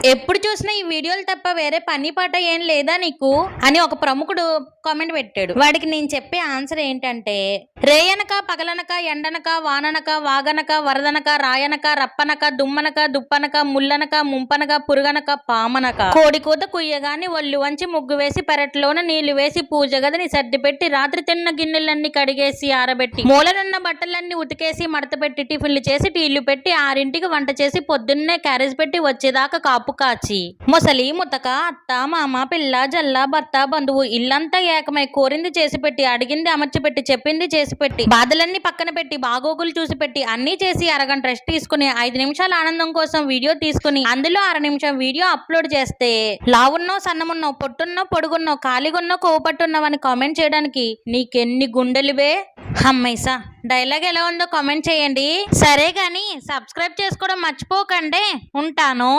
ఎప్పుడు చూసినా ఈ వీడియోలు తప్ప వేరే పని పాట ఏం లేదా నీకు అని ఒక ప్రముఖుడు కామెంట్ పెట్టాడు. వాడికి నేను చెప్పే ఆన్సర్ ఏంటంటే, రేయనక పగలనక ఎండనక వాననక వాగనక వరదనక రాయనక రప్పనక దుమ్మనక దుప్పనక ముల్లనక ముంపనక పురుగనక పామనక కోడి కూత కుయ్యగాని ఒళ్ళు వంచి ముగ్గు వేసి పెరట్లోన నీళ్లు వేసి పూజ గదిని సర్ది పెట్టి రాత్రి తిన్న గిన్నెలన్నీ కడిగేసి ఆరబెట్టి మూలనున్న బట్టలన్నీ ఉతికేసి మడత పెట్టి టిఫిన్లు చేసి టీళ్లు పెట్టి 6ంటికి వంట చేసి పొద్దున్నే క్యారేజ్ పెట్టి వచ్చేదాకా కాపు కాచి ముసలి ముతక అత్త మామ పిల్ల జల్ల భర్త బంధువు ఇల్లంతా ఏకమై కోరింది చేసి పెట్టి అడిగింది అమర్చి పెట్టి చెప్పింది చేసి పెట్టి బాధలన్నీ పక్కన పెట్టి బాగోగులు చూసి పెట్టి అన్ని చేసి అరగంట రెస్ట్ తీసుకుని 5 నిమిషాల ఆనందం కోసం వీడియో తీసుకుని అందులో 1/2 నిమిషం వీడియో అప్లోడ్ చేస్తే లావున్నో సన్నమున్నో పొట్టున్నో పొడుగున్నో ఖాళీగున్నో కోపట్టున్నావని కామెంట్ చేయడానికి నీకెన్ని గుండెలువే. అమ్మైసా డైలాగ్ ఎలా ఉందో కామెంట్ చేయండి. సరే గాని సబ్స్క్రైబ్ చేసుకోవడం మర్చిపోకండి. ఉంటాను.